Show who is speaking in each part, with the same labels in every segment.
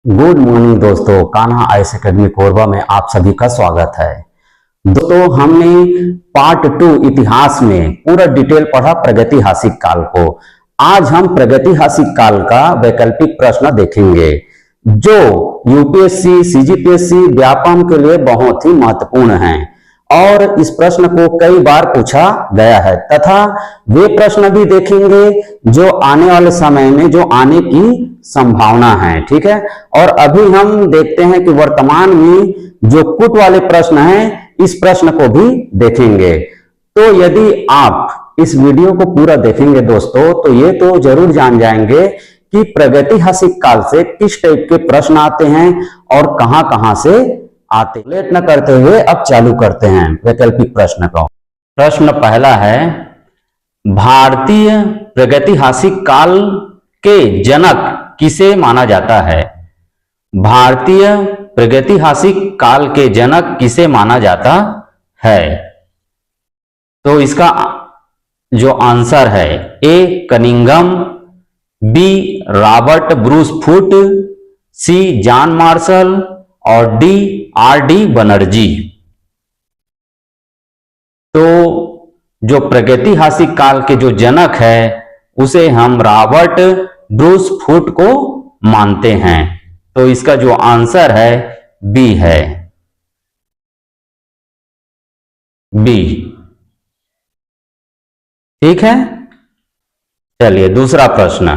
Speaker 1: Good morning दोस्तों, Kanha IAS academy Korba में आप सभी का स्वागत है। दोस्तों, हमने पार्ट 2 इतिहास में पूरा डिटेल पढ़ा प्रगतिहासिक काल को। आज हम प्रगतिहासिक काल का वैकल्पिक प्रश्न देखेंगे जो यूपीएससी, सीजीपीएससी, व्यापम के लिए बहुत ही महत्वपूर्ण है और इस प्रश्न को कई बार पूछा गया है तथा वे प्रश्न भी देखेंगे जो आने वाले समय में जो आने की संभावना है। ठीक है, और अभी हम देखते हैं कि वर्तमान में जो कुट वाले प्रश्न हैं इस प्रश्न को भी देखेंगे। तो यदि आप इस वीडियो को पूरा देखेंगे दोस्तों तो ये तो जरूर जान जाएंगे कि प्रगतिहासिक काल से किस टाइप के प्रश्न आते हैं और कहां कहां से आते। लेट न करते हुए अब चालू करते हैं वैकल्पिक प्रश्न को। प्रश्न पहला है, भारतीय प्रगतिहासिक काल के जनक किसे माना जाता है? भारतीय प्रगतिहासिक काल के जनक किसे माना जाता है? तो इसका जो आंसर है A Cunningham, B Robert Bruce Foote, C John Marshall और डी आर.डी. बनर्जी। तो जो प्रगतिहासिक काल के जो जनक है उसे हम रॉबर्ट ब्रूस फुट को मानते हैं। तो इसका जो आंसर है बी है, बी। ठीक है, चलिए दूसरा प्रश्न।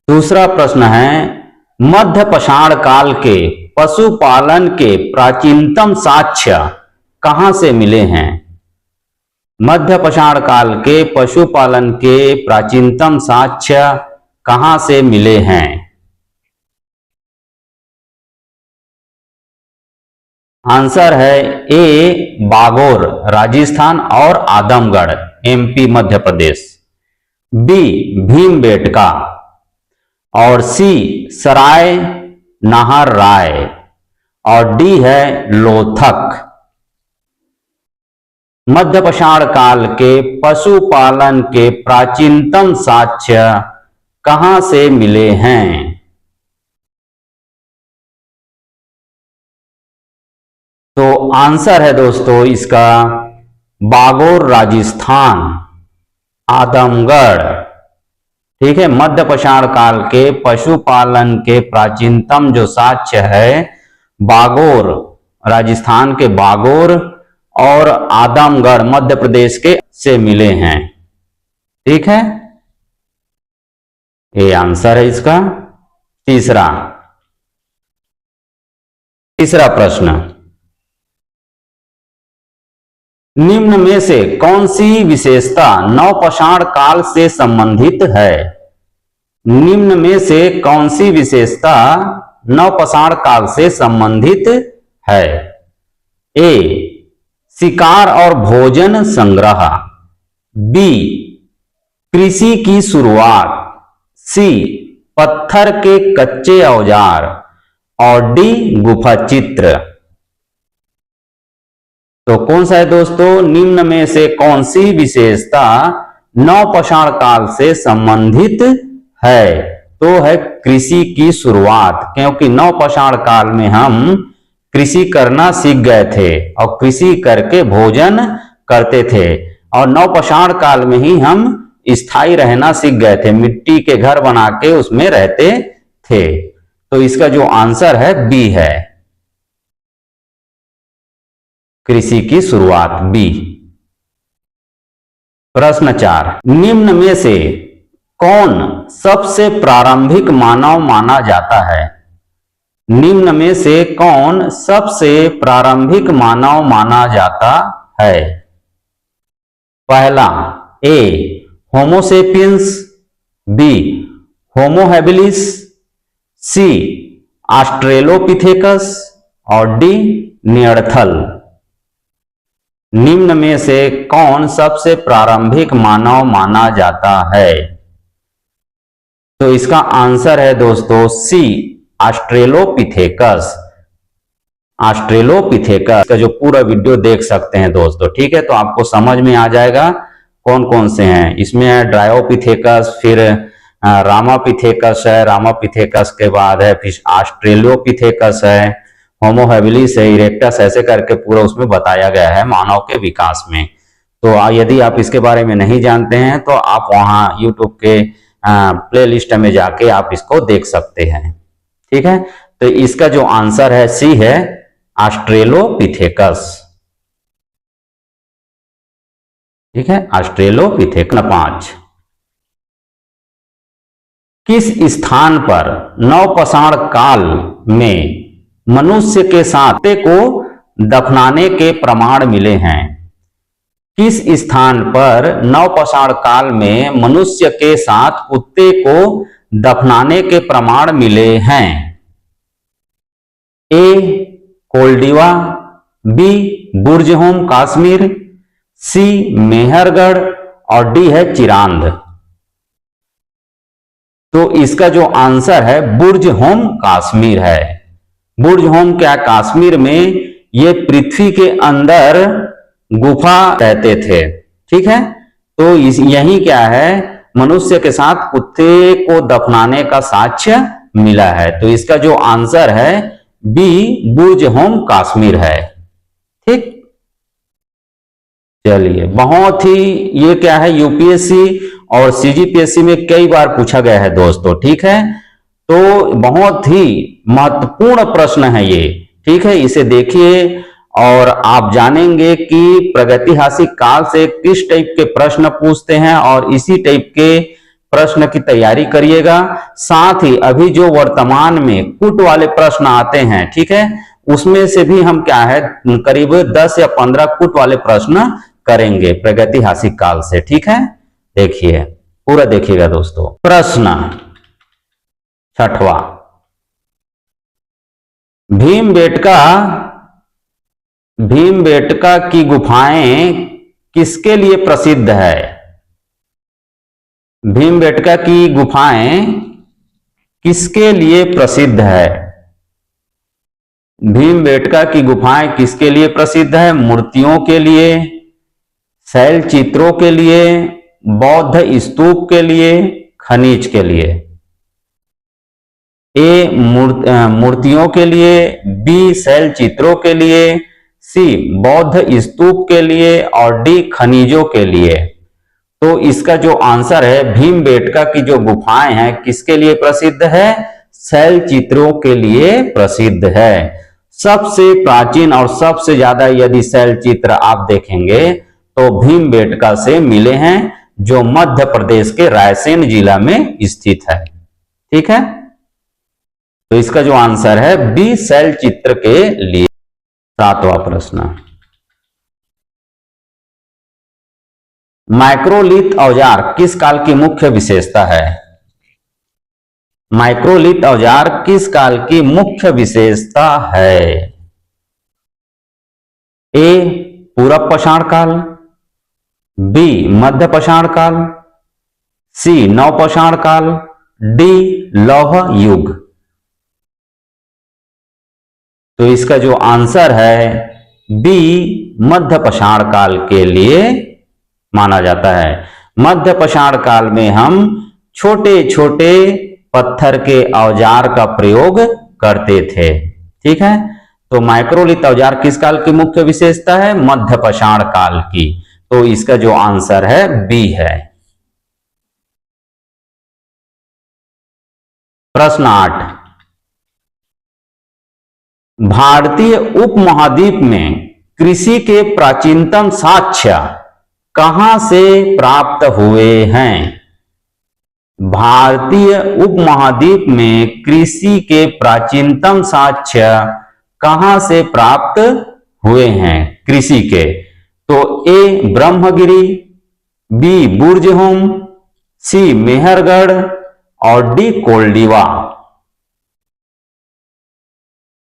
Speaker 1: दूसरा प्रश्न है, मध्य पाषाण काल के पशुपालन के प्राचीनतम साक्ष्य कहां से मिले हैं? मध्य पाषाण काल के पशुपालन के प्राचीनतम साक्ष्य कहां से मिले हैं? आंसर है ए बागोर राजस्थान और आदमगढ़ एमपी मध्य प्रदेश, बी भीमबेटका और सी सराय नाहर राय और डी है लोथक। मध्य पाषाण काल के पशुपालन के प्राचीनतम साक्ष्य कहां से मिले हैं? तो आंसर है दोस्तों इसका बागोर राजस्थान, आदमगढ़। ठीक है, मध्य पाषाण काल के पशुपालन के प्राचीनतम जो साक्ष्य है बागोर राजस्थान के बागोर और आदमगढ़ मध्य प्रदेश के से मिले हैं। ठीक है, ये आंसर है इसका। तीसरा प्रश्न, निम्न में से कौन सी विशेषता नवपाषाण काल से संबंधित है? निम्न में से कौन सी विशेषता नवपाषाण काल से संबंधित है? ए शिकार और भोजन संग्रह, बी कृषि की शुरुआत, सी पत्थर के कच्चे औजार और डी गुफा चित्र। तो कौन सा है दोस्तों? निम्न में से कौन सी विशेषता नवपाषाण काल से संबंधित है? तो है कृषि की शुरुआत, क्योंकि नवपाषाण काल में हम कृषि करना सीख गए थे और कृषि करके भोजन करते थे और नवपाषाण काल में ही हम स्थायी रहना सीख गए थे, मिट्टी के घर बना के उसमें रहते थे। तो इसका जो आंसर है बी है, कृषि की शुरुआत, बी। प्रश्न 4, निम्न में से कौन सबसे प्रारंभिक मानव माना जाता है? निम्न में से कौन सबसे प्रारंभिक मानव माना जाता है? पहला ए होमोसेपियंस, बी होमो हैबिलिस, सी ऑस्ट्रेलोपिथेकस और डी नियंडरथल। निम्न में से कौन सबसे प्रारंभिक मानव माना जाता है? तो इसका आंसर है दोस्तों सी ऑस्ट्रेलोपिथेकस। ऑस्ट्रेलोपिथेकस का जो पूरा वीडियो देख सकते हैं दोस्तों। ठीक है, तो आपको समझ में आ जाएगा कौन कौन से हैं। इसमें है ड्रायोपिथेकस, फिर रामापिथेकस है, रामापिथेकस के बाद है फिर ऑस्ट्रेलोपिथेकस है, होमो हैबिलिस है, इरेक्टस, ऐसे करके पूरा उसमें बताया गया है मानव के विकास में। तो यदि आप इसके बारे में नहीं जानते हैं तो आप वहां यूट्यूब के प्ले लिस्ट में जाके आप इसको देख सकते हैं। ठीक है, तो इसका जो आंसर है सी है ऑस्ट्रेलोपिथेकस। ठीक है, ऑस्ट्रेलोपिथेकस। 5, किस स्थान पर नवपाषाण काल में मनुष्य के साथ कुत्ते को दफनाने के प्रमाण मिले हैं? किस स्थान पर नवपाषाण काल में मनुष्य के साथ कुत्ते को दफनाने के प्रमाण मिले हैं? ए कोल्डिवा, बी बुर्जहोम कश्मीर, सी मेहरगढ़ और डी है चिरांद। तो इसका जो आंसर है बुर्जहोम कश्मीर है। बुर्जहोम क्या कश्मीर में ये पृथ्वी के अंदर गुफा रहते थे। ठीक है, तो यही क्या है मनुष्य के साथ कुत्ते को दफनाने का साक्ष्य मिला है। तो इसका जो आंसर है बी बुर्जहोम कश्मीर है। ठीक, चलिए, बहुत ही ये क्या है यूपीएससी और सीजीपीएससी में कई बार पूछा गया है दोस्तों। ठीक है, तो बहुत ही महत्वपूर्ण प्रश्न है ये। ठीक है, इसे देखिए और आप जानेंगे कि प्रागैतिहासिक काल से किस टाइप के प्रश्न पूछते हैं और इसी टाइप के प्रश्न की तैयारी करिएगा। साथ ही अभी जो वर्तमान में कुट वाले प्रश्न आते हैं, ठीक है, उसमें से भी हम क्या है करीब 10 या 15 कुट वाले प्रश्न करेंगे प्रागैतिहासिक काल से। ठीक है, देखिए पूरा देखिएगा दोस्तों। प्रश्न 6वां, भीमबेटका की गुफाएं किसके लिए प्रसिद्ध है? भीमबेटका की गुफाएं किसके लिए प्रसिद्ध है? भीमबेटका की गुफाएं किसके लिए प्रसिद्ध है? मूर्तियों के लिए, शैल चित्रों के लिए, बौद्ध स्तूप के लिए, खनिज के लिए। ए मूर्तियों के लिए, बी शैल चित्रों के लिए, सी बौद्ध स्तूप के लिए और डी खनिजों के लिए। तो इसका जो आंसर है भीमबेटका की जो गुफाएं हैं किसके लिए प्रसिद्ध है? शैल चित्रों के लिए प्रसिद्ध है। सबसे प्राचीन और सबसे ज्यादा यदि शैल चित्र आप देखेंगे तो भीमबेटका से मिले हैं, जो मध्य प्रदेश के रायसेन जिला में स्थित है। ठीक है, तो इसका जो आंसर है बी शैल चित्र के लिए। 7वां प्रश्न, माइक्रोलिथ औजार किस काल की मुख्य विशेषता है? माइक्रोलिथ औजार किस काल की मुख्य विशेषता है? ए पूरब पाषाण काल, बी मध्य पाषाण काल, सी नवपाषाण काल, डी लौह युग। तो इसका जो आंसर है बी मध्य पाषाण काल के लिए माना जाता है। मध्य पाषाण काल में हम छोटे छोटे पत्थर के औजार का प्रयोग करते थे। ठीक है, तो माइक्रोलिथ औजार किस काल की मुख्य विशेषता है? मध्य पाषाण काल की। तो इसका जो आंसर है बी है। प्रश्न 8, भारतीय उपमहाद्वीप में कृषि के प्राचीनतम साक्ष्य कहां से प्राप्त हुए हैं? भारतीय उपमहाद्वीप में कृषि के प्राचीनतम साक्ष्य कहां से प्राप्त हुए हैं कृषि के? तो ए ब्रह्मगिरी, बी बुर्जहोम, सी मेहरगढ़ और डी कोल्डिवा।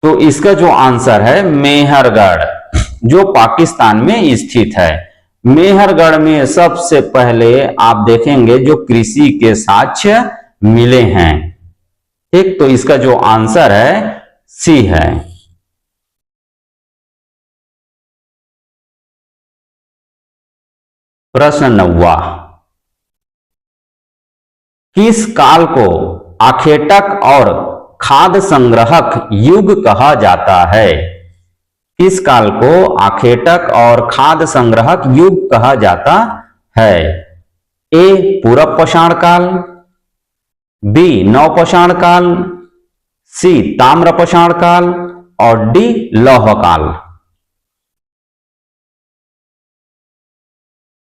Speaker 1: तो इसका जो आंसर है मेहरगढ़, जो पाकिस्तान में स्थित है। मेहरगढ़ में सबसे पहले आप देखेंगे जो कृषि के साक्ष्य मिले हैं। ठीक, तो इसका जो आंसर है सी है। प्रश्न 9वां, किस काल को आखेटक और खाद्य संग्रहक युग कहा जाता है? किस काल को आखेटक और खाद्य संग्रहक युग कहा जाता है? ए पूरब पाषाण काल, बी नवपाषाण काल, सी ताम्र पाषाण काल और डी लौह काल।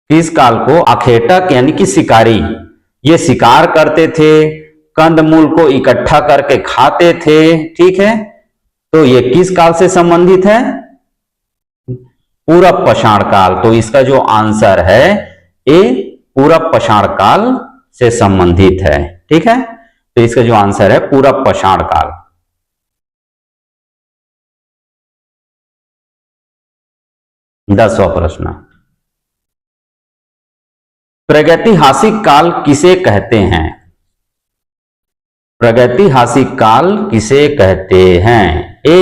Speaker 1: किस काल को आखेटक यानी कि शिकारी, ये शिकार करते थे, कंदमूल को इकट्ठा करके खाते थे, ठीक है, तो ये किस काल से संबंधित है? पूरब पाषाण काल। तो इसका जो आंसर है ए पूरब पाषाण काल से संबंधित है, ठीक है, तो इसका जो आंसर है पूरब पाषाण काल। 10वां प्रश्न, प्रागैतिहासिक काल किसे कहते हैं? प्रागैतिहासिक काल किसे कहते हैं? ए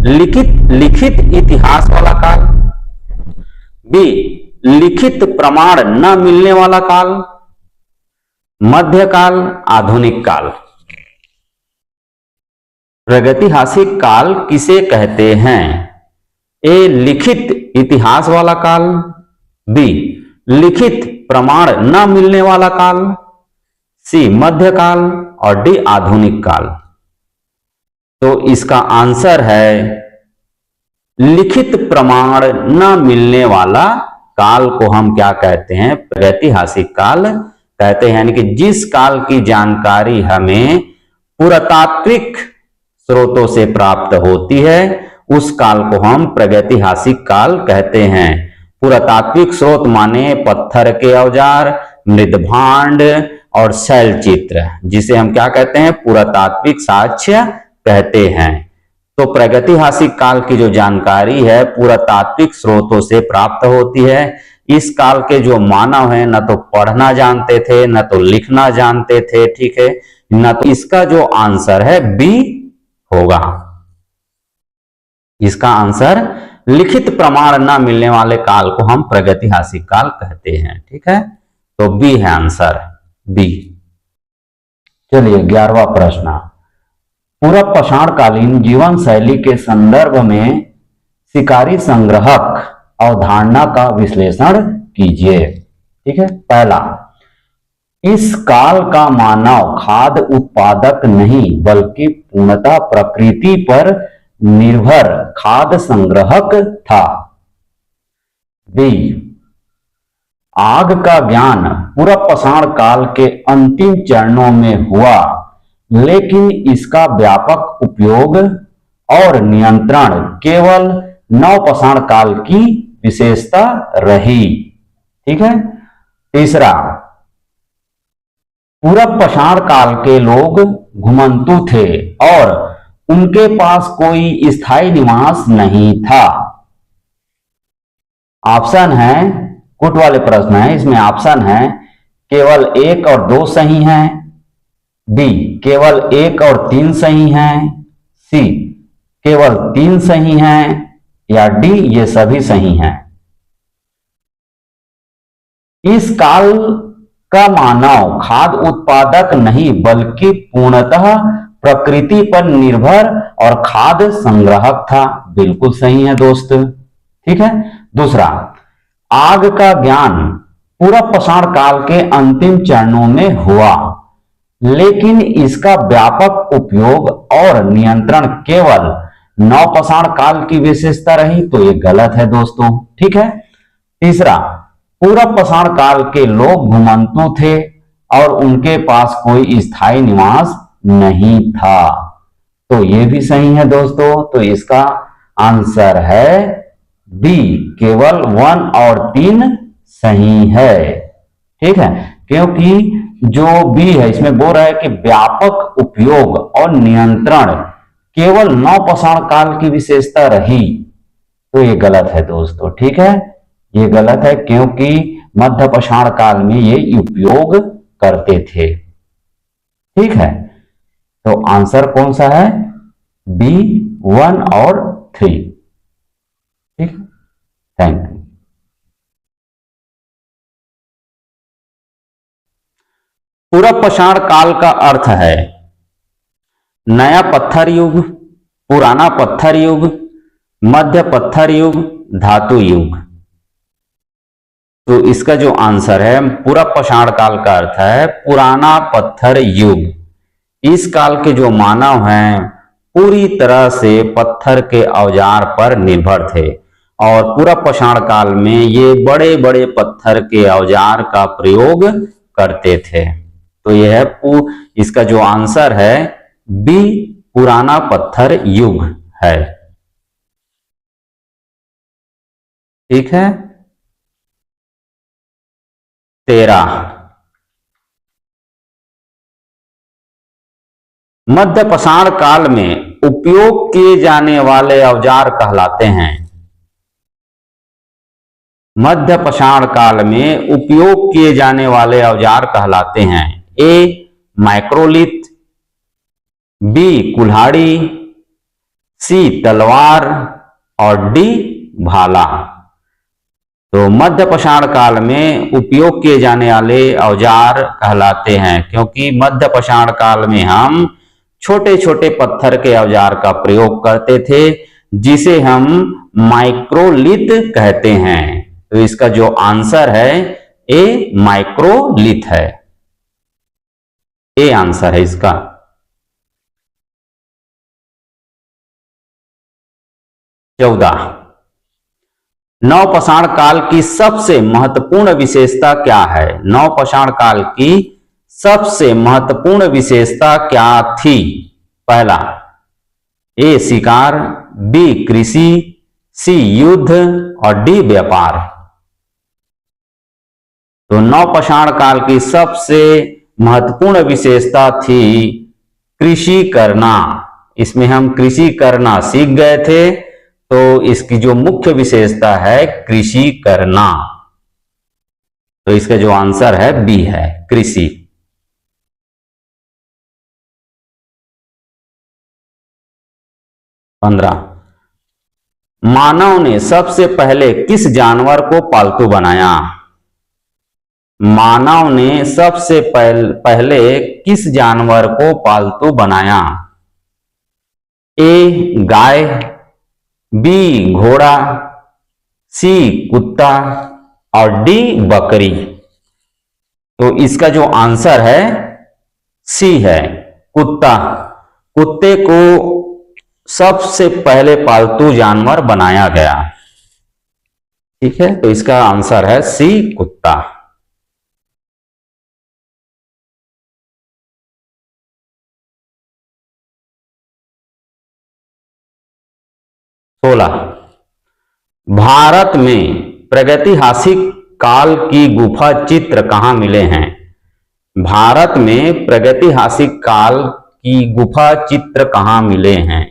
Speaker 1: लिखित इतिहास वाला काल, बी लिखित प्रमाण न मिलने वाला काल, मध्यकाल, आधुनिक काल। प्रागैतिहासिक काल किसे कहते हैं? ए लिखित इतिहास वाला काल, बी लिखित प्रमाण न मिलने वाला काल, सी मध्यकाल और डी आधुनिक काल। तो इसका आंसर है लिखित प्रमाण न मिलने वाला काल को हम क्या कहते हैं? प्रागैतिहासिक काल कहते हैं, यानी कि जिस काल की जानकारी हमें पुरातात्विक स्रोतों से प्राप्त होती है उस काल को हम प्रागैतिहासिक काल कहते हैं। पुरातात्विक स्रोत माने पत्थर के औजार, मृदभांड और शैल चित्र, जिसे हम क्या कहते हैं? पुरातात्विक साक्ष्य कहते हैं। तो प्रागैतिहासिक काल की जो जानकारी है पुरातात्विक स्रोतों से प्राप्त होती है। इस काल के जो मानव हैं न तो पढ़ना जानते थे न तो लिखना जानते थे, ठीक है, न तो इसका जो आंसर है बी होगा। इसका आंसर लिखित प्रमाण न मिलने वाले काल को हम प्रागैतिहासिक काल कहते हैं, ठीक है, तो बी है आंसर, बी। चलिए 11वां प्रश्न, पूरब पाषाणकालीन जीवन शैली के संदर्भ में शिकारी संग्रहक अवधारणा का विश्लेषण कीजिए, ठीक है। पहला, इस काल का मानव खाद्य उत्पादक नहीं बल्कि पूर्णतः प्रकृति पर निर्भर खाद्य संग्रहक था। बी, आग का ज्ञान पूरब पाषाण काल के अंतिम चरणों में हुआ लेकिन इसका व्यापक उपयोग और नियंत्रण केवल नवपाषाण काल की विशेषता रही, ठीक है। तीसरा, पूरब पाषाण काल के लोग घुमंतु थे और उनके पास कोई स्थायी निवास नहीं था। ऑप्शन है, कुट वाले प्रश्न है, इसमें ऑप्शन है केवल 1 और 2 सही हैं, बी केवल 1 और 3 सही हैं, सी केवल 3 सही हैं या डी ये सभी सही हैं। इस काल का मानव खाद्य उत्पादक नहीं बल्कि पूर्णतः प्रकृति पर निर्भर और खाद्य संग्राहक था, बिल्कुल सही है दोस्त, ठीक है। दूसरा, आग का ज्ञान पूरब पाषाण काल के अंतिम चरणों में हुआ लेकिन इसका व्यापक उपयोग और नियंत्रण केवल नवपाषाण काल की विशेषता रही, तो ये गलत है दोस्तों, ठीक है। तीसरा, पूरब पाषाण काल के लोग घुमंतु थे और उनके पास कोई स्थायी निवास नहीं था, तो ये भी सही है दोस्तों, तो इसका आंसर है बी केवल 1 और 3 सही है, ठीक है, क्योंकि जो बी है इसमें बोल रहा है कि व्यापक उपयोग और नियंत्रण केवल नवपाषाण काल की विशेषता रही, तो ये गलत है दोस्तों, ठीक है, ये गलत है क्योंकि मध्य पाषाण काल में ये उपयोग करते थे, ठीक है। तो आंसर कौन सा है? बी 1 और 3, ठीक, थैंक यू। पूरब पाषाण काल का अर्थ है नया पत्थर युग, पुराना पत्थर युग, मध्य पत्थर युग, धातु युग। तो इसका जो आंसर है पूरब पाषाण काल का अर्थ है पुराना पत्थर युग। इस काल के जो मानव हैं पूरी तरह से पत्थर के औजार पर निर्भर थे और पूरब पाषाण काल में ये बड़े बड़े पत्थर के औजार का प्रयोग करते थे। तो यह है इसका जो आंसर है बी, पुराना पत्थर युग है। ठीक है। 13, मध्य पाषाण काल में उपयोग किए जाने वाले औजार कहलाते हैं। मध्य पाषाण काल में उपयोग किए जाने वाले औजार कहलाते हैं। ए, माइक्रोलिथ, बी, कुल्हाड़ी, सी, तलवार और डी, भाला। तो मध्य पाषाण काल में उपयोग किए जाने वाले औजार कहलाते हैं क्योंकि मध्य पाषाण काल में हम छोटे छोटे पत्थर के औजार का प्रयोग करते थे जिसे हम माइक्रोलिथ कहते हैं। तो इसका जो आंसर है ए, माइक्रोलिथ है। ए आंसर है इसका। 14, नवपाषाण काल की सबसे महत्वपूर्ण विशेषता क्या है? नवपाषाण काल की सबसे महत्वपूर्ण विशेषता क्या थी? पहला, ए, शिकार, बी, कृषि, सी, युद्ध और डी, व्यापार। तो नवपाषाण काल की सबसे महत्वपूर्ण विशेषता थी कृषि करना। इसमें हम कृषि करना सीख गए थे तो इसकी जो मुख्य विशेषता है कृषि करना। तो इसका जो आंसर है बी है, कृषि। 15, मानव ने सबसे पहले किस जानवर को पालतू बनाया? मानव ने सबसे पहले किस जानवर को पालतू बनाया? ए, गाय, बी, घोड़ा, सी, कुत्ता और डी, बकरी। तो इसका जो आंसर है सी है, कुत्ता। कुत्ते को सबसे पहले पालतू जानवर बनाया गया। ठीक है, तो इसका आंसर है सी, कुत्ता। 16, भारत में प्रागैतिहासिक काल की गुफा चित्र कहाँ मिले हैं? भारत में प्रागैतिहासिक काल की गुफा चित्र कहाँ मिले हैं?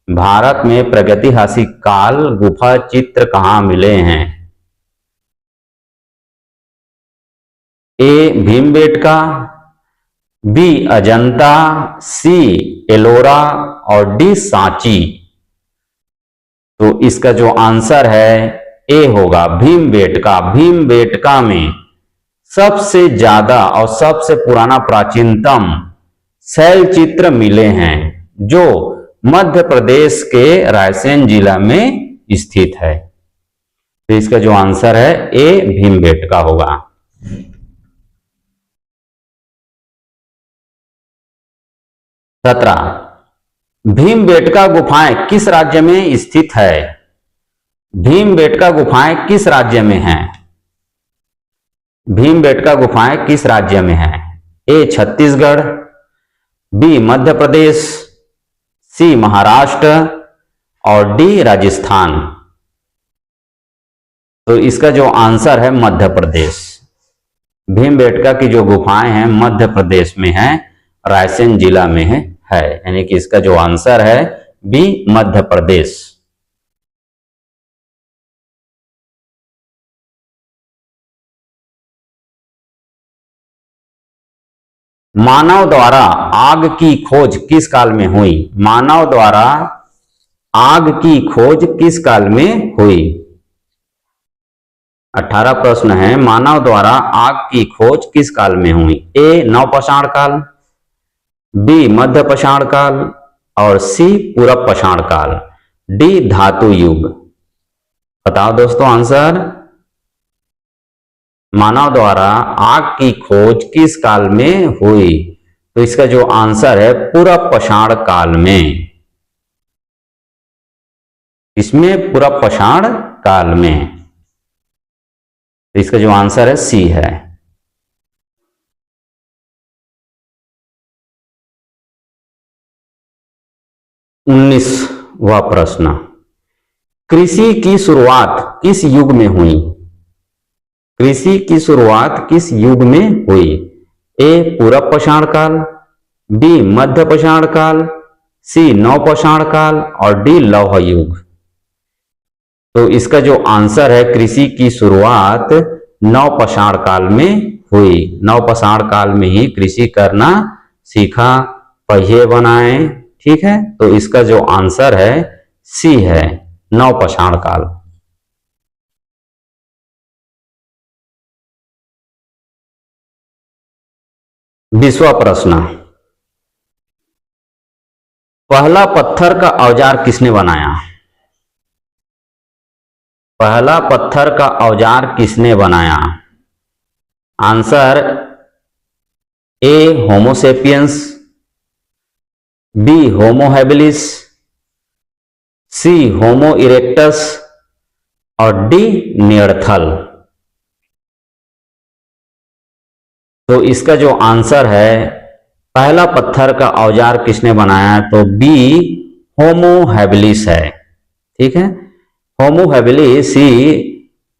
Speaker 1: भारत में प्रागैतिहासिक काल गुफा चित्र कहाँ मिले हैं? ए, भीमबेटका, बी, अजंता, सी, एलोरा और डी, सांची। तो इसका जो आंसर है ए होगा, भीमबेटका। भीमबेटका में सबसे ज्यादा और सबसे पुराना प्राचीनतम शैल चित्र मिले हैं जो मध्य प्रदेश के रायसेन जिला में स्थित है। तो इसका जो आंसर है ए, भीमबेटका होगा। 17, भीमबेटका गुफाएं किस राज्य में स्थित है? भीमबेटका गुफाएं किस राज्य में हैं? भीमबेटका गुफाएं किस राज्य में हैं? ए, छत्तीसगढ़, बी, मध्य प्रदेश, सी, महाराष्ट्र और डी, राजस्थान। तो इसका जो आंसर है मध्य प्रदेश। भीमबेटका की जो गुफाएं हैं मध्य प्रदेश में हैं, रायसेन जिला में है यानी कि इसका जो आंसर है बी, मध्य प्रदेश। मानव द्वारा आग की खोज किस काल में हुई? मानव द्वारा आग की खोज किस काल में हुई? 18 प्रश्न है, मानव द्वारा आग की खोज किस काल में हुई? ए नवपाषाण काल, बी मध्य पाषाण काल और सी पूरब पाषाण काल, डी धातु युग। बताओ दोस्तों आंसर। मानव द्वारा आग की खोज किस काल में हुई? तो इसका जो आंसर है पूरब पाषाण काल में। इसमें पूरब पाषाण काल में। तो इसका जो आंसर है सी है। 19वां प्रश्न, कृषि की शुरुआत किस युग में हुई? कृषि की शुरुआत किस युग में हुई? ए पूरब पाषाण काल, बी मध्य पाषाण काल, सी नवपाषाण काल और डी लौह युग। तो इसका जो आंसर है कृषि की शुरुआत नवपाषाण काल में हुई। नवपाषाण काल में ही कृषि करना सीखा, पहिए बनाए। ठीक है, तो इसका जो आंसर है सी है, नवपाषाण काल। 20वां प्रश्न, पहला पत्थर का औजार किसने बनाया? पहला पत्थर का औजार किसने बनाया? Answer A Homo sapiens, B Homo habilis, C Homo erectus और डी नियर्थल। तो इसका जो आंसर है पहला पत्थर का औजार किसने बनाया, तो बी होमो हैबिलिस है। ठीक है, होमो हैबिलिस ही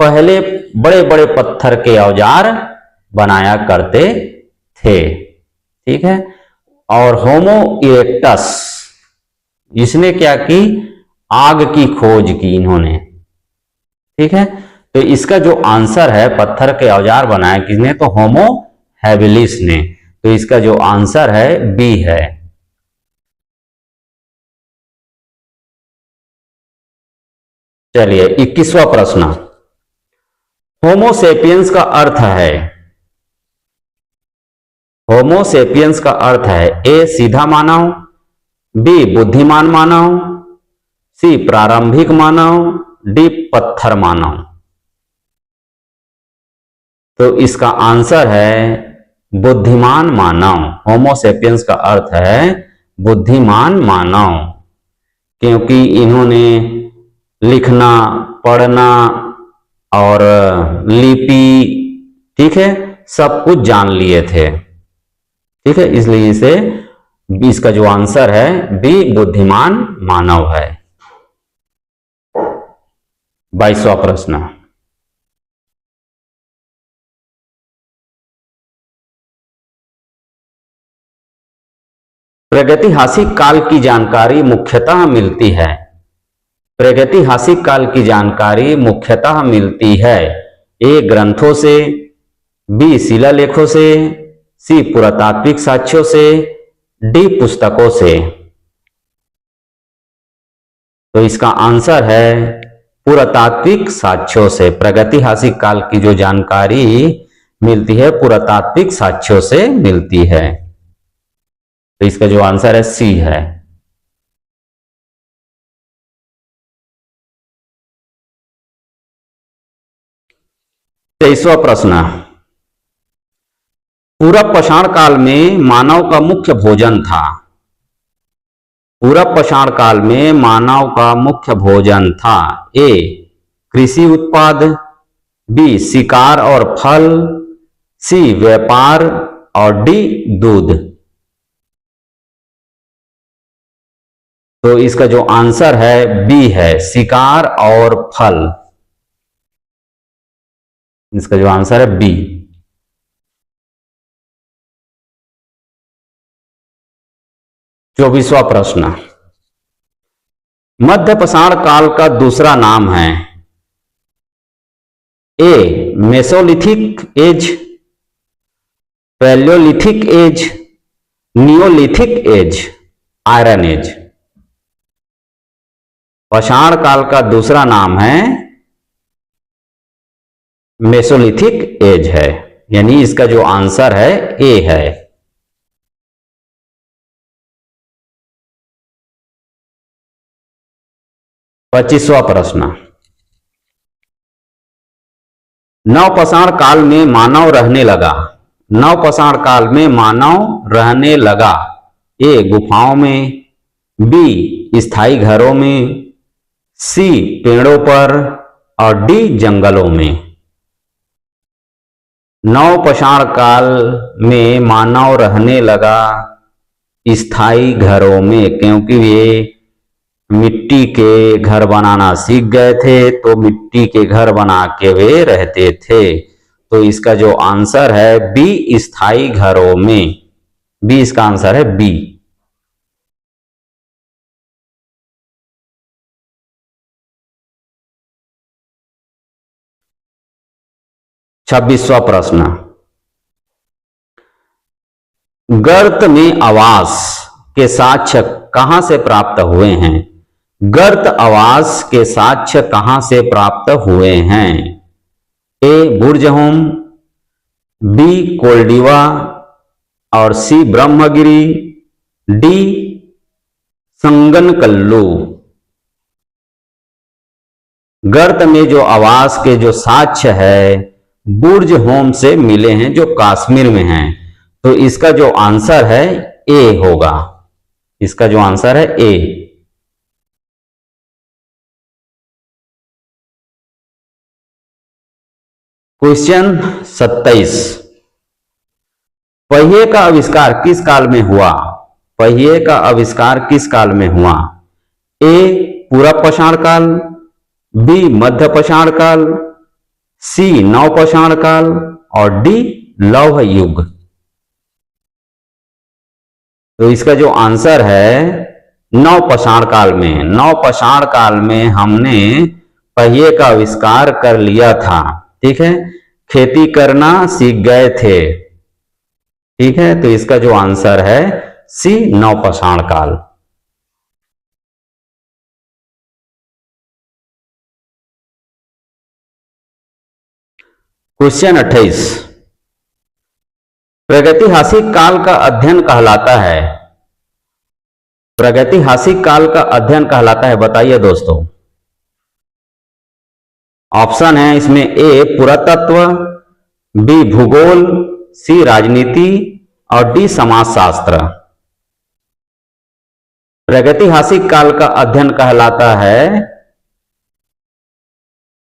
Speaker 1: पहले बड़े बड़े पत्थर के औजार बनाया करते थे। ठीक है, और होमो इरेक्टस इसने क्या की, आग की खोज की इन्होंने। ठीक है, तो इसका जो आंसर है पत्थर के औजार बनाया किसने, तो होमो हैबिलिस ने। तो इसका जो आंसर है बी है। चलिए 21वां प्रश्न, होमोसेपियंस का अर्थ है, होमोसेपियंस का अर्थ है ए सीधा मानव, बी बुद्धिमान मानव, सी प्रारंभिक मानव, डी पत्थर मानव। तो इसका आंसर है बुद्धिमान मानव। होमोसेपियंस का अर्थ है बुद्धिमान मानव, क्योंकि इन्होंने लिखना, पढ़ना और लिपि, ठीक है, सब कुछ जान लिए थे। ठीक है, इसलिए इसे इसका जो आंसर है बी बुद्धिमान मानव है। 22वां प्रश्न, प्रागैतिहासिक काल की जानकारी मुख्यतः मिलती है, प्रागैतिहासिक काल की जानकारी मुख्यतः मिलती है ए ग्रंथों से, बी शिलालेखों से, सी पुरातात्विक साक्ष्यों से, डी पुस्तकों से। तो इसका आंसर है पुरातात्विक साक्ष्यों से। प्रागैतिहासिक काल की जो जानकारी मिलती है पुरातात्विक साक्ष्यों से मिलती है। तो इसका जो आंसर है सी है। 23वां प्रश्न, पूरब पाषाण काल में मानव का मुख्य भोजन था, पूरब पाषाण काल में मानव का मुख्य भोजन था ए कृषि उत्पाद, बी शिकार और फल, सी व्यापार और डी दूध। तो इसका जो आंसर है बी है, शिकार और फल। इसका जो आंसर है बी। 24वां प्रश्न, मध्य पाषाण काल का दूसरा नाम है A Mesolithic age, Palaeolithic age, Neolithic age, iron age. पाषाण काल का दूसरा नाम है मेसोलिथिक एज है, यानी इसका जो आंसर है ए है। 25वां प्रश्न, नवपाषाण काल में मानव रहने लगा। नवपाषाण काल में मानव रहने लगा। ए गुफाओं में, बी स्थायी घरों में, सी पेड़ों पर और डी जंगलों में। नवपाषाण काल में मानव रहने लगा स्थायी घरों में, क्योंकि वे मिट्टी के घर बनाना सीख गए थे, तो मिट्टी के घर बना के वे रहते थे। तो इसका जो आंसर है बी स्थायी घरों में, बी इसका आंसर है बी। छब्बीसवां प्रश्न, गर्त में आवास के साक्ष्य कहां से प्राप्त हुए हैं? गर्त आवास के साक्ष्य कहां से प्राप्त हुए हैं? ए बुर्जहोम, बी कोल्डिवा और सी ब्रह्मगिरी, डी संगनकल्लू। गर्त में जो आवास के जो साक्ष्य है बुर्ज होम से मिले हैं, जो कश्मीर में हैं। तो इसका जो आंसर है ए होगा, इसका जो आंसर है ए। क्वेश्चन 27, पहिए का आविष्कार किस काल में हुआ? पहिए का आविष्कार किस काल में हुआ? ए पूर्वपाषाण काल, बी मध्यपाषाण काल, सी नवपाषाण काल और डी लौह युग। तो इसका जो आंसर है नवपाषाण काल में। नवपाषाण काल में हमने पहिए का आविष्कार कर लिया था, ठीक है, खेती करना सीख गए थे, ठीक है। तो इसका जो आंसर है सी नवपाषाण काल। क्वेश्चन 28, प्रागैतिहासिक काल का अध्ययन कहलाता है। प्रागैतिहासिक काल का अध्ययन कहलाता है, बताइए दोस्तों। ऑप्शन है इसमें ए पुरातत्व, बी भूगोल, सी राजनीति और डी समाजशास्त्र। प्रागैतिहासिक काल का अध्ययन कहलाता है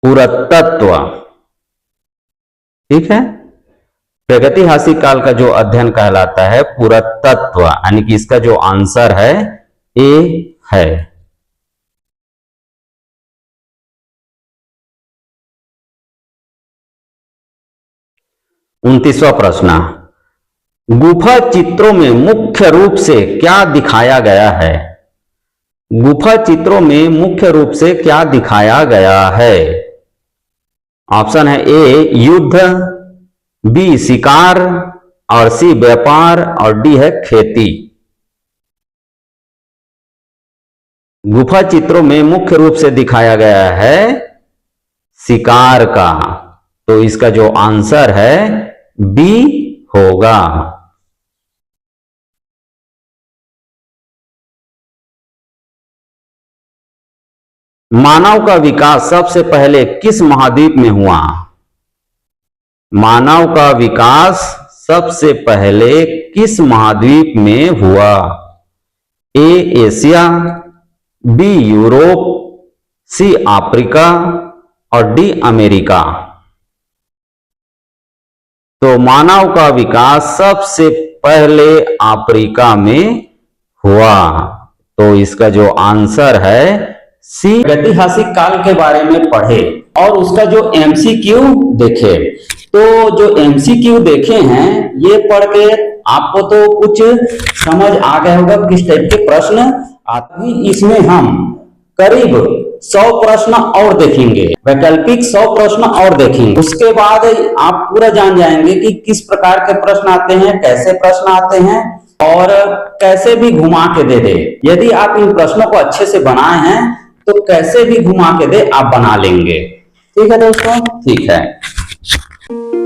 Speaker 1: पुरातत्व, ठीक है। प्रागैतिहासिक काल का जो अध्ययन कहलाता है पुरातत्व, यानी कि इसका जो आंसर है ए है। उनतीसवां प्रश्न, गुफा चित्रों में मुख्य रूप से क्या दिखाया गया है? गुफा चित्रों में मुख्य रूप से क्या दिखाया गया है? ऑप्शन है ए युद्ध, बी शिकार और सी व्यापार और डी है खेती। गुफा चित्रों में मुख्य रूप से दिखाया गया है शिकार का, तो इसका जो आंसर है बी होगा। मानव का विकास सबसे पहले किस महाद्वीप में हुआ? मानव का विकास सबसे पहले किस महाद्वीप में हुआ? A Asia, B Europe, C Africa और डी अमेरिका। तो मानव का विकास सबसे पहले अफ्रीका में हुआ, तो इसका जो आंसर है सी। ऐतिहासिक काल के बारे में पढ़े और उसका जो एमसीक्यू देखे, तो जो एमसीक्यू देखे हैं ये पढ़ के आपको तो कुछ समझ आ गया होगा किस टाइप के प्रश्न आते हैं। इसमें हम करीब 100 प्रश्न और देखेंगे, वैकल्पिक 100 प्रश्न और देखेंगे। उसके बाद आप पूरा जान जाएंगे कि किस प्रकार के प्रश्न आते हैं, कैसे प्रश्न आते हैं और कैसे भी घुमा के दे दे। यदि आप इन प्रश्नों को अच्छे से बनाए हैं तो कैसे भी घुमा के दे आप बना लेंगे। ठीक है दोस्तों, ठीक है।
Speaker 2: है।